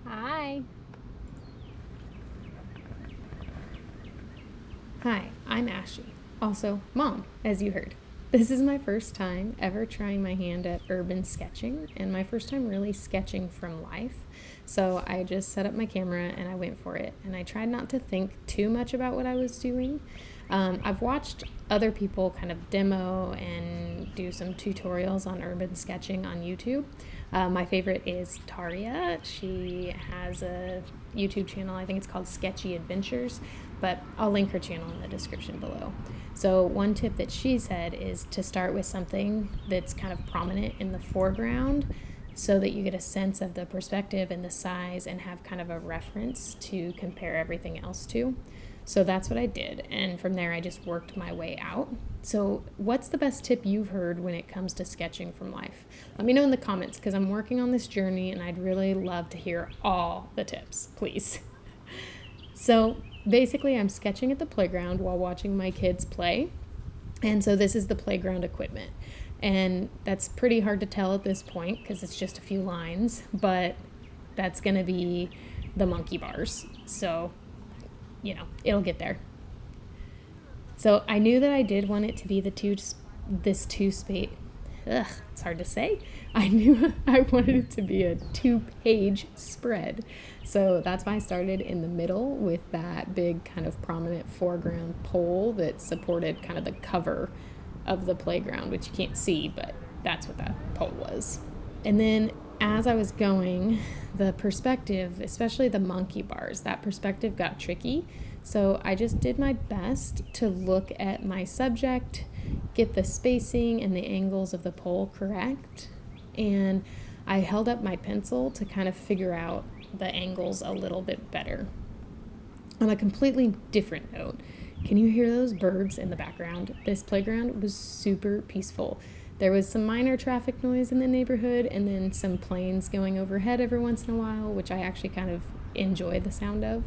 Hi. Hi, I'm Ashley, also Mom, as you heard. This is my first time ever trying my hand at urban sketching and my first time really sketching from life. So I just set up my camera and I went for it. And I tried not to think too much about what I was doing. I've watched other people kind of demo and do some tutorials on urban sketching on YouTube. My favorite is Taria. She has a YouTube channel, I think it's called Sketchy Adventures, but I'll link her channel in the description below. So, one tip that she said is to start with something that's kind of prominent in the foreground so that you get a sense of the perspective and the size and have kind of a reference to compare everything else to. So that's what I did, and from there I just worked my way out. So, what's the best tip you've heard when it comes to sketching from life? Let me know in the comments because I'm working on this journey and I'd really love to hear all the tips, please. So, basically, I'm sketching at the playground while watching my kids play, and so this is the playground equipment. And that's pretty hard to tell at this point because it's just a few lines, but that's going to be the monkey bars. So, it'll get there. So I knew that I did want it to be this two space. Ugh, it's hard to say. I knew I wanted it to be a 2-page spread. So that's why I started in the middle with that big kind of prominent foreground pole that supported kind of the cover of the playground, which you can't see, but that's what that pole was. And then as I was going, the perspective, especially the monkey bars, that perspective got tricky. So I just did my best to look at my subject, get the spacing and the angles of the pole correct. And I held up my pencil to kind of figure out the angles a little bit better. On a completely different note, can you hear those birds in the background? This playground was super peaceful. There was some minor traffic noise in the neighborhood and then some planes going overhead every once in a while, which I actually kind of enjoy the sound of.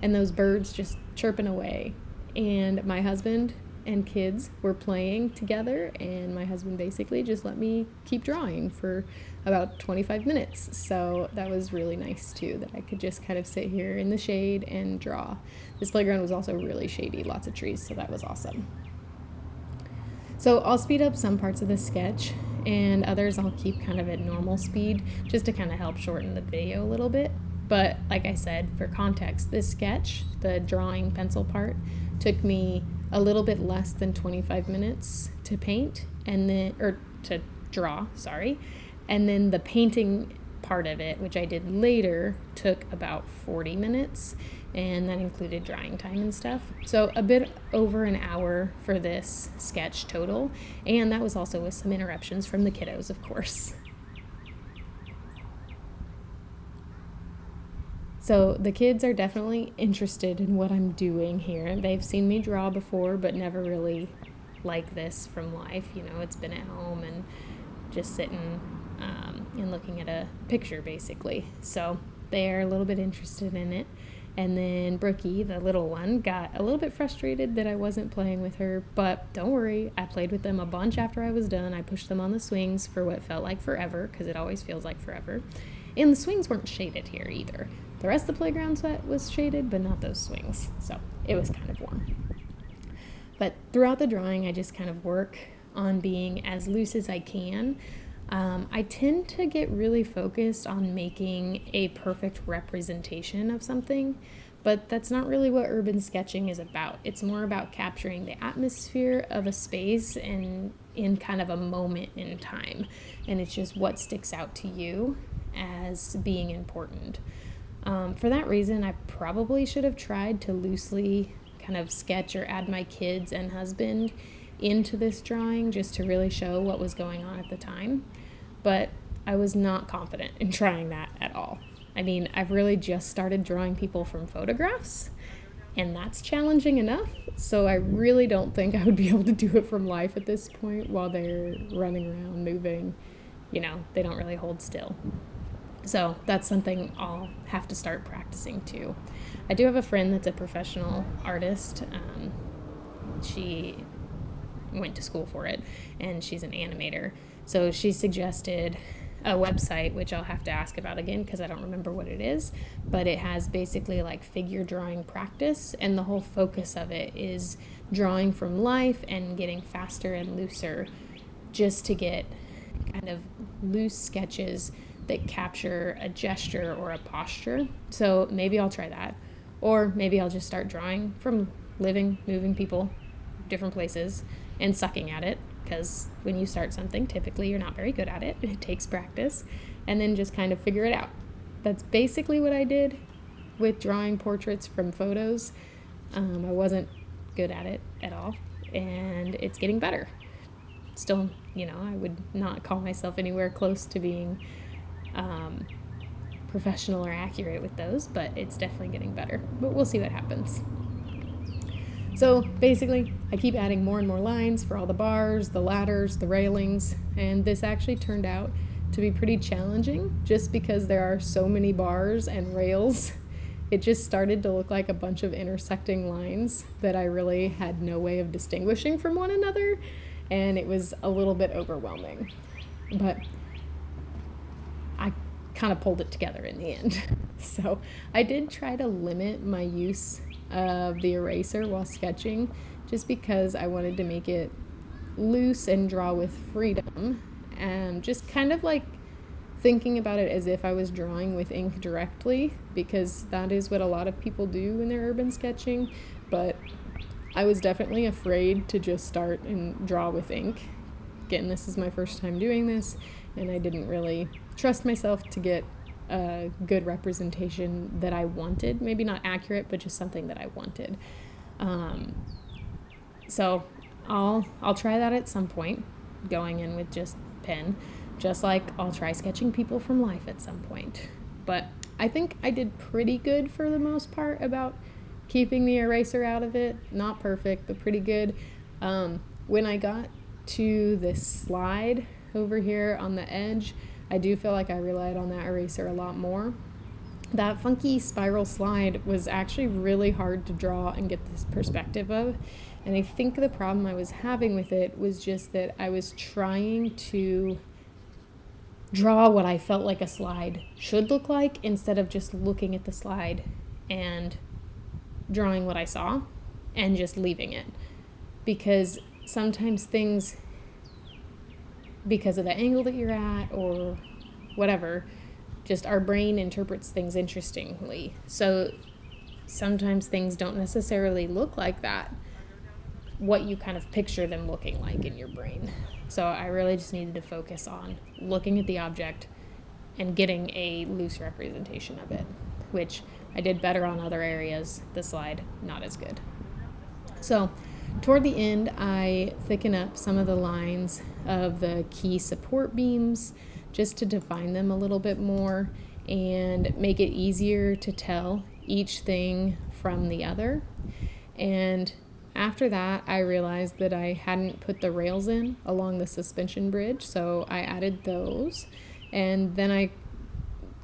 And those birds just chirping away. And my husband and kids were playing together, and my husband basically just let me keep drawing for about 25 minutes. So that was really nice too, that I could just kind of sit here in the shade and draw. This playground was also really shady, lots of trees, so that was awesome. So I'll speed up some parts of the sketch, and others I'll keep kind of at normal speed just to kind of help shorten the video a little bit. But like I said, for context, this sketch, the drawing pencil part, took me a little bit less than 25 minutes to paint to draw, sorry. And then the painting part of it, which I did later, took about 40 minutes, and that included drying time and stuff. So a bit over an hour for this sketch total, and that was also with some interruptions from the kiddos, of course. So the kids are definitely interested in what I'm doing here. They've seen me draw before, but never really like this from life. It's been at home and just sitting and looking at a picture, basically. So they're a little bit interested in it. And then Brookie, the little one, got a little bit frustrated that I wasn't playing with her, but don't worry, I played with them a bunch after I was done. I pushed them on the swings for what felt like forever, because it always feels like forever. And the swings weren't shaded here either. The rest of the playground set was shaded, but not those swings, so it was kind of warm. But throughout the drawing, I just kind of work on being as loose as I can. I tend to get really focused on making a perfect representation of something, but that's not really what urban sketching is about. It's more about capturing the atmosphere of a space and in kind of a moment in time, and it's just what sticks out to you as being important. For that reason, I probably should have tried to loosely kind of sketch or add my kids and husband into this drawing just to really show what was going on at the time. But I was not confident in trying that at all. I mean, I've really just started drawing people from photographs, and that's challenging enough. So I really don't think I would be able to do it from life at this point while they're running around, moving. They don't really hold still. So that's something I'll have to start practicing too. I do have a friend that's a professional artist. She went to school for it, and she's an animator. So she suggested a website, which I'll have to ask about again because I don't remember what it is, but it has basically like figure drawing practice, and the whole focus of it is drawing from life and getting faster and looser just to get kind of loose sketches that capture a gesture or a posture. So maybe I'll try that. Or maybe I'll just start drawing from living, moving people, different places, and sucking at it. Because when you start something, typically you're not very good at it. It takes practice. And then just kind of figure it out. That's basically what I did with drawing portraits from photos. I wasn't good at it at all. And it's getting better. Still, I would not call myself anywhere close to being professional or accurate with those, but it's definitely getting better. But we'll see what happens. So basically, I keep adding more and more lines for all the bars, the ladders, the railings, and this actually turned out to be pretty challenging just because there are so many bars and rails. It just started to look like a bunch of intersecting lines that I really had no way of distinguishing from one another, and it was a little bit overwhelming. But I kind of pulled it together in the end. So I did try to limit my use of the eraser while sketching just because I wanted to make it loose and draw with freedom, and just kind of like thinking about it as if I was drawing with ink directly, because that is what a lot of people do when they're urban sketching. But I was definitely afraid to just start and draw with ink. Again, this is my first time doing this, and I didn't really trust myself to get a good representation that I wanted. Maybe not accurate, but just something that I wanted. So I'll try that at some point, going in with just pen, just like I'll try sketching people from life at some point. But I think I did pretty good for the most part about keeping the eraser out of it. Not perfect, but pretty good. When I got to this slide over here on the edge, I do feel like I relied on that eraser a lot more. That funky spiral slide was actually really hard to draw and get this perspective of. And I think the problem I was having with it was just that I was trying to draw what I felt like a slide should look like instead of just looking at the slide and drawing what I saw and just leaving it. Because sometimes things, because of the angle that you're at or whatever, just our brain interprets things interestingly. So sometimes things don't necessarily look like that, what you kind of picture them looking like in your brain. So I really just needed to focus on looking at the object and getting a loose representation of it, which I did better on other areas. The slide, not as good. So toward the end, I thicken up some of the lines of the key support beams just to define them a little bit more and make it easier to tell each thing from the other. And after that, I realized that I hadn't put the rails in along the suspension bridge, so I added those. And then I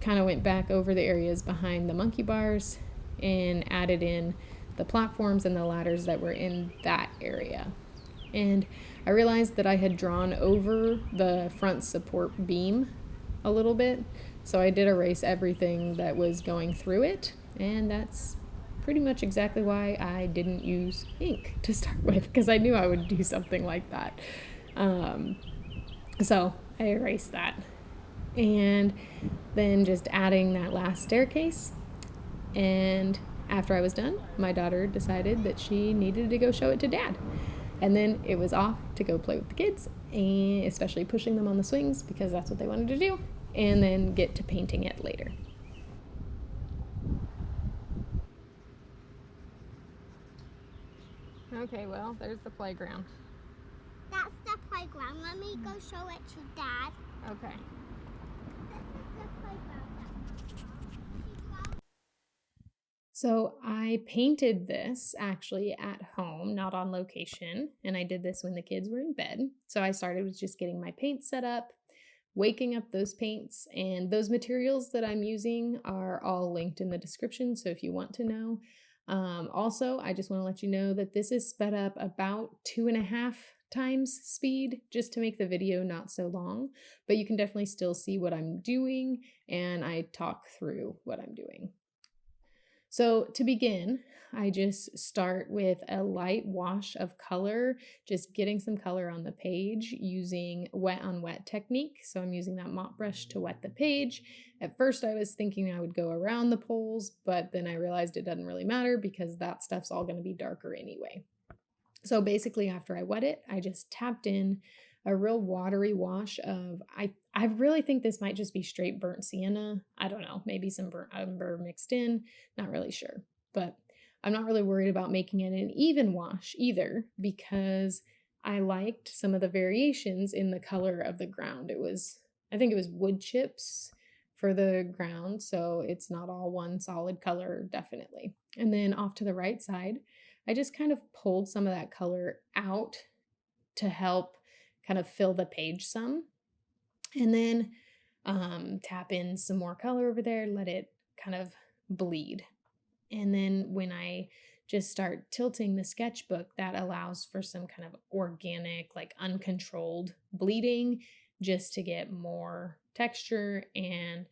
kind of went back over the areas behind the monkey bars and added in the platforms and the ladders that were in that area. And I realized that I had drawn over the front support beam a little bit, so I did erase everything that was going through it, and that's pretty much exactly why I didn't use ink to start with, because I knew I would do something like that. So I erased that. And then just adding that last staircase. And after I was done, my daughter decided that she needed to go show it to Dad. And then it was off to go play with the kids, and especially pushing them on the swings because that's what they wanted to do, and then get to painting it later. Okay, well, there's the playground. That's the playground. Let me go show it to Dad. Okay. This is the playground. So I painted this actually at home, not on location, and I did this when the kids were in bed. So I started with just getting my paints set up, waking up those paints, and those materials that I'm using are all linked in the description, so if you want to know. Also, I just want to let you know that this is sped up about 2.5 times speed just to make the video not so long, but you can definitely still see what I'm doing and I talk through what I'm doing. So to begin, I just start with a light wash of color, just getting some color on the page using wet on wet technique. So I'm using that mop brush to wet the page. At first I was thinking I would go around the poles, but then I realized it doesn't really matter because that stuff's all going to be darker anyway. So basically after I wet it, I just tapped in a real watery wash of, I really think this might just be straight burnt sienna. I don't know, maybe some burnt umber mixed in, not really sure. But I'm not really worried about making it an even wash either because I liked some of the variations in the color of the ground. I think it was wood chips for the ground, so it's not all one solid color, definitely. And then off to the right side, I just kind of pulled some of that color out to help kind of fill the page some. And then tap in some more color over there, let it kind of bleed. And then when I just start tilting the sketchbook, that allows for some kind of organic, like uncontrolled bleeding just to get more texture, and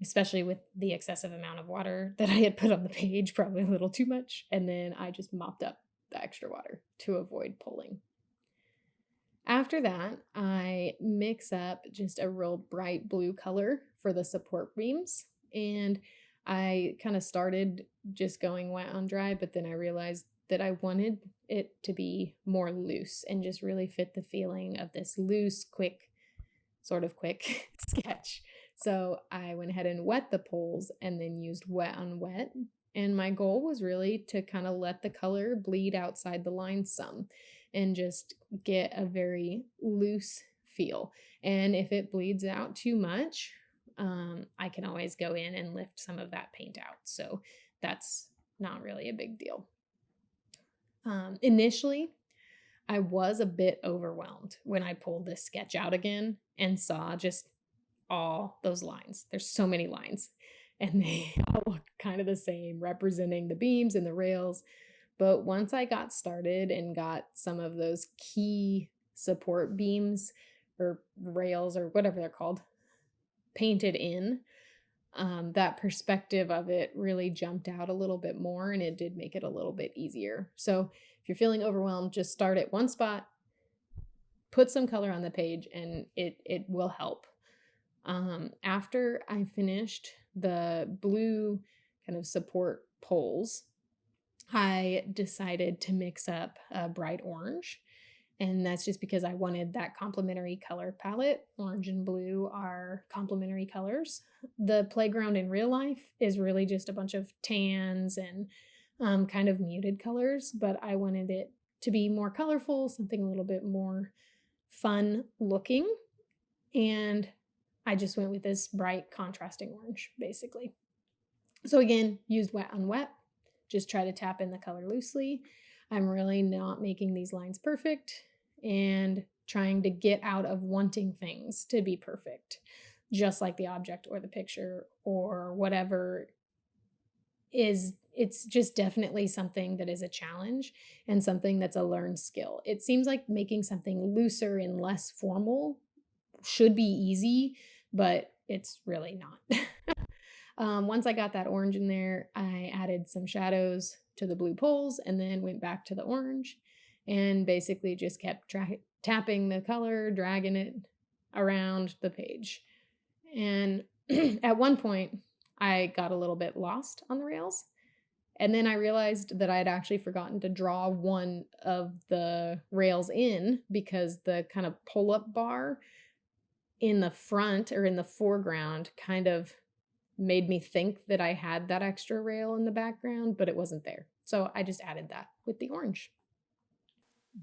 especially with the excessive amount of water that I had put on the page, probably a little too much. And then I just mopped up the extra water to avoid pulling. After that, I mix up just a real bright blue color for the support beams. And I kind of started just going wet on dry, but then I realized that I wanted it to be more loose and just really fit the feeling of this loose, quick sketch. So I went ahead and wet the poles and then used wet on wet. And my goal was really to kind of let the color bleed outside the lines some and just get a very loose feel. And if it bleeds out too much, I can always go in and lift some of that paint out. So that's not really a big deal. Initially, I was a bit overwhelmed when I pulled this sketch out again and saw just all those lines. There's so many lines, and they all look kind of the same, representing the beams and the rails. But once I got started and got some of those key support beams or rails or whatever they're called painted in, that perspective of it really jumped out a little bit more, and it did make it a little bit easier. So if you're feeling overwhelmed, just start at one spot, put some color on the page, and it will help. After I finished the blue kind of support poles, I decided to mix up a bright orange. And that's just because I wanted that complementary color palette. Orange and blue are complementary colors. The playground in real life is really just a bunch of tans and kind of muted colors, but I wanted it to be more colorful, something a little bit more fun looking. And I just went with this bright contrasting orange, basically. So again, used wet on wet. Just try to tap in the color loosely. I'm really not making these lines perfect and trying to get out of wanting things to be perfect, just like the object or the picture or whatever is. It's just definitely something that is a challenge and something that's a learned skill. It seems like making something looser and less formal should be easy, but it's really not. Once I got that orange in there, I added some shadows to the blue poles and then went back to the orange and basically just kept tapping the color, dragging it around the page. And at one point, I got a little bit lost on the rails. And then I realized that I had actually forgotten to draw one of the rails in because the kind of pull-up bar in the front or in the foreground kind of made me think that I had that extra rail in the background, but it wasn't there. So I just added that with the orange.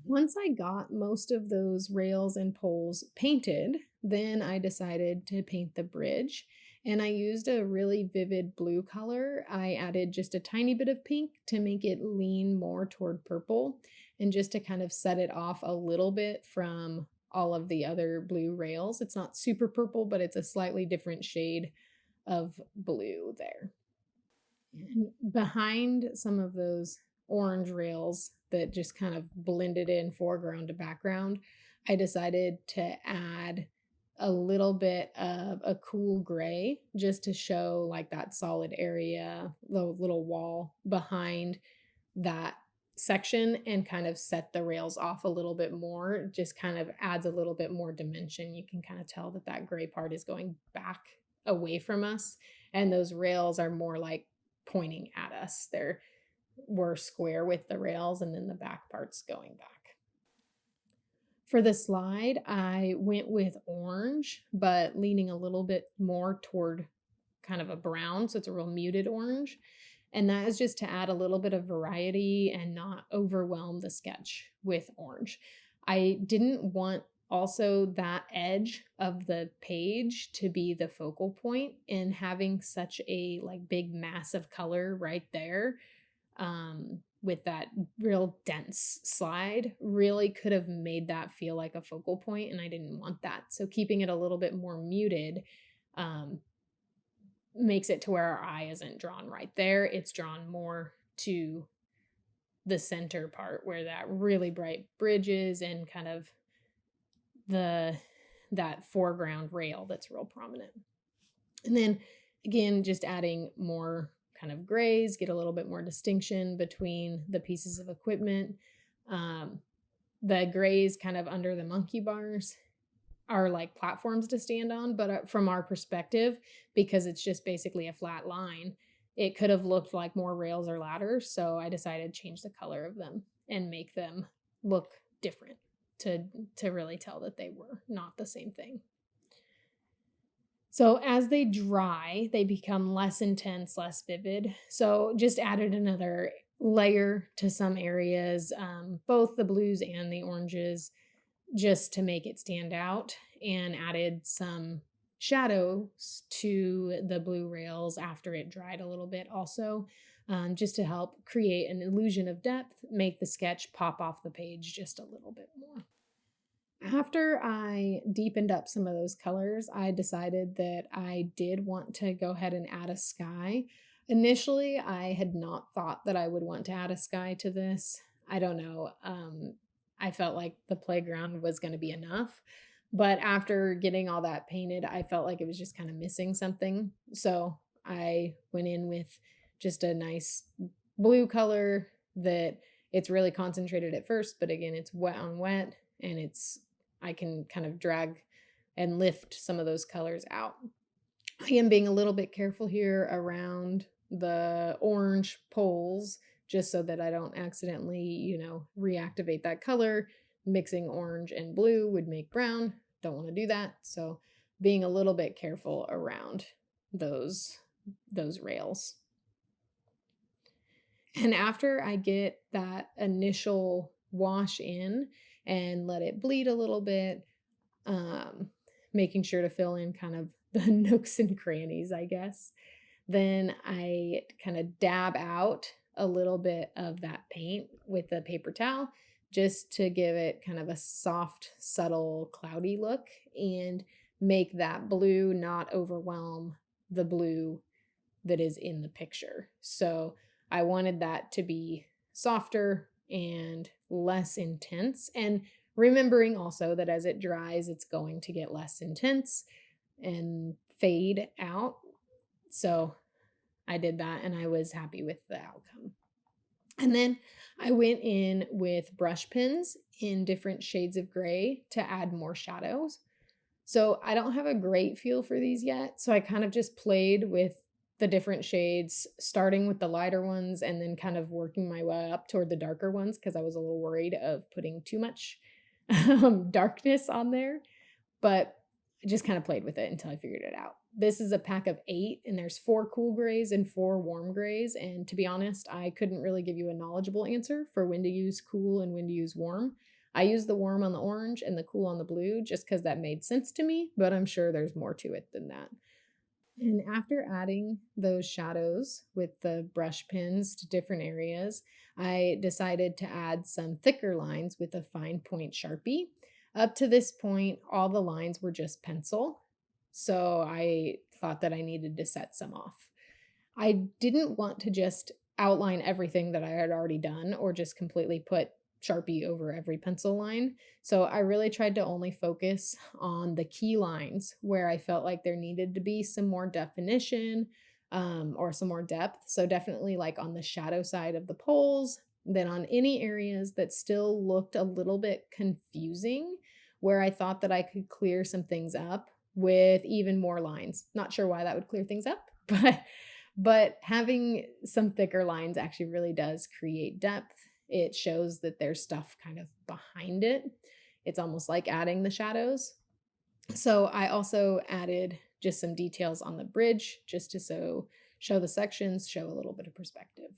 Once I got most of those rails and poles painted, then I decided to paint the bridge. And I used a really vivid blue color. I added just a tiny bit of pink to make it lean more toward purple and just to kind of set it off a little bit from all of the other blue rails. It's not super purple, but it's a slightly different shade of blue there. And behind some of those orange rails that just kind of blended in foreground to background, I decided to add a little bit of a cool gray just to show like that solid area, the little wall behind that section, and kind of set the rails off a little bit more. Just kind of adds a little bit more dimension. You can kind of tell that that gray part is going back away from us, and those rails are more like pointing at us. We're square with the rails, and then the back part's going back. For the slide, I went with orange, but leaning a little bit more toward kind of a brown. So it's a real muted orange. And that is just to add a little bit of variety and not overwhelm the sketch with orange. I didn't want also that edge of the page to be the focal point, and having such a like big mass of color right there, with that real dense slide, really could have made that feel like a focal point, and I didn't want that. So keeping it a little bit more muted, um, makes it to where our eye isn't drawn right there. It's drawn more to the center part where that really bright bridge is, and kind of that foreground rail that's real prominent. And then again, just adding more kind of grays, get a little bit more distinction between the pieces of equipment. The grays kind of under the monkey bars are like platforms to stand on, but from our perspective, because it's just basically a flat line, it could have looked like more rails or ladders. So I decided to change the color of them and make them look different to really tell that they were not the same thing. So as they dry, they become less intense, less vivid. So just added another layer to some areas, both the blues and the oranges, just to make it stand out, and added some shadows to the blue rails after it dried a little bit also, just to help create an illusion of depth, make the sketch pop off the page just a little bit more. After I deepened up some of those colors, I decided that I did want to go ahead and add a sky. Initially, I had not thought that I would want to add a sky to this. I don't know. I felt like the playground was going to be enough. But after getting all that painted, I felt like it was just kind of missing something. So I went in with just a nice blue color that it's really concentrated at first, but again, it's wet on wet, and I can kind of drag and lift some of those colors out. I am being a little bit careful here around the orange poles, just so that I don't accidentally, reactivate that color. Mixing orange and blue would make brown. Don't want to do that. So being a little bit careful around those rails. And after I get that initial wash in and let it bleed a little bit, making sure to fill in kind of the nooks and crannies, I guess, then I kind of dab out a little bit of that paint with a paper towel, just to give it kind of a soft, subtle, cloudy look, and make that blue not overwhelm the blue that is in the picture. So I wanted that to be softer and less intense, and remembering also that as it dries, it's going to get less intense and fade out. So I did that, and I was happy with the outcome. And then I went in with brush pens in different shades of gray to add more shadows. So I don't have a great feel for these yet. So I kind of just played with the different shades, starting with the lighter ones and then kind of working my way up toward the darker ones, because I was a little worried of putting too much darkness on there. But I just kind of played with it until I figured it out. This is a pack of 8, and there's 4 cool grays and 4 warm grays. And to be honest, I couldn't really give you a knowledgeable answer for when to use cool and when to use warm. I used the warm on the orange and the cool on the blue just because that made sense to me, but I'm sure there's more to it than that. And after adding those shadows with the brush pens to different areas, I decided to add some thicker lines with a fine point Sharpie. Up to this point, all the lines were just pencil, so I thought that I needed to set some off. I didn't want to just outline everything that I had already done or just completely put Sharpie over every pencil line. So I really tried to only focus on the key lines where I felt like there needed to be some more definition, or some more depth. So definitely like on the shadow side of the poles, then on any areas that still looked a little bit confusing, where I thought that I could clear some things up with even more lines. Not sure why that would clear things up, but having some thicker lines actually really does create depth. It shows that there's stuff kind of behind it. It's almost like adding the shadows. So I also added just some details on the bridge just to show the sections, show a little bit of perspective.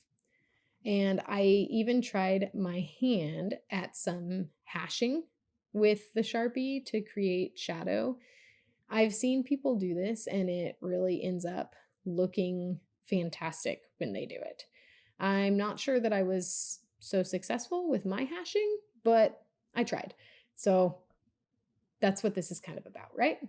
And I even tried my hand at some hashing with the Sharpie to create shadow. I've seen people do this and it really ends up looking fantastic when they do it. I'm not sure that I was so successful with my hashing, but I tried. So that's what this is kind of about, right?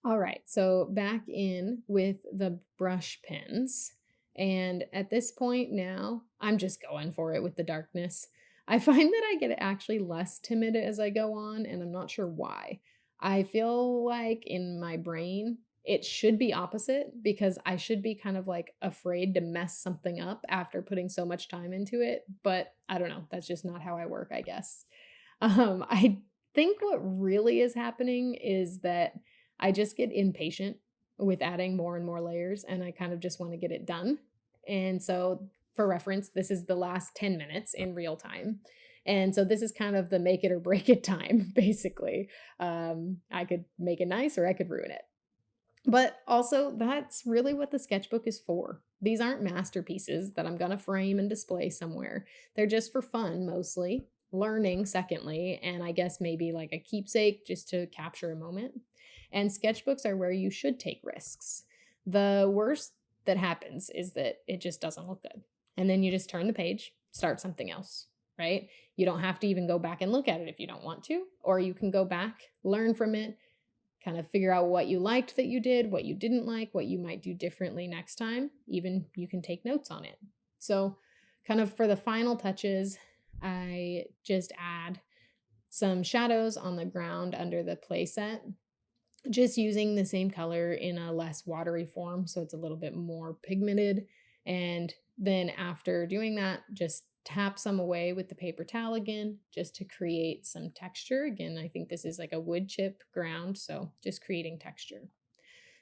All right, so back in with the brush pens. And at this point now, I'm just going for it with the darkness. I find that I get actually less timid as I go on, and I'm not sure why. I feel like in my brain, it should be opposite because I should be kind of like afraid to mess something up after putting so much time into it. But I don't know. That's just not how I work, I guess. I think what really is happening is that I just get impatient with adding more and more layers, and I kind of just want to get it done. And so, for reference, this is the last 10 minutes in real time. And so, this is kind of the make it or break it time, basically. I could make it nice or I could ruin it. But also, that's really what the sketchbook is for. These aren't masterpieces that I'm going to frame and display somewhere. They're just for fun, mostly, learning, secondly, and I guess maybe like a keepsake just to capture a moment. And sketchbooks are where you should take risks. The worst that happens is that it just doesn't look good. And then you just turn the page, start something else, right? You don't have to even go back and look at it if you don't want to, or you can go back, learn from it, kind of figure out what you liked that you did, what you didn't like, what you might do differently next time. Even you can take notes on it. So, kind of for the final touches, I just add some shadows on the ground under the playset, just using the same color in a less watery form. So it's a little bit more pigmented. And then after doing that, just tap some away with the paper towel again, just to create some texture. Again, I think this is like a wood chip ground. So just creating texture.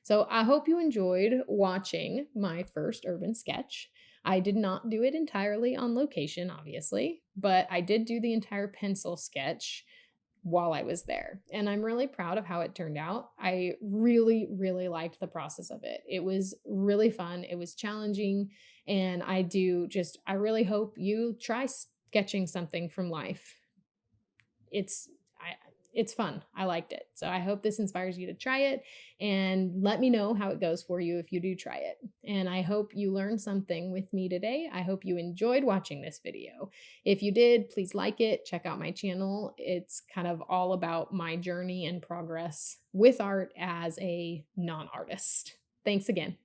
So I hope you enjoyed watching my first urban sketch. I did not do it entirely on location, obviously, but I did do the entire pencil sketch while I was there. And I'm really proud of how it turned out. I really, really liked the process of it. It was really fun. It was challenging. And I really hope you try sketching something from life. It's, I, it's fun. I liked it. So I hope this inspires you to try it and let me know how it goes for you if you do try it. And I hope you learned something with me today. I hope you enjoyed watching this video. If you did, please like it, check out my channel. It's kind of all about my journey and progress with art as a non-artist. Thanks again.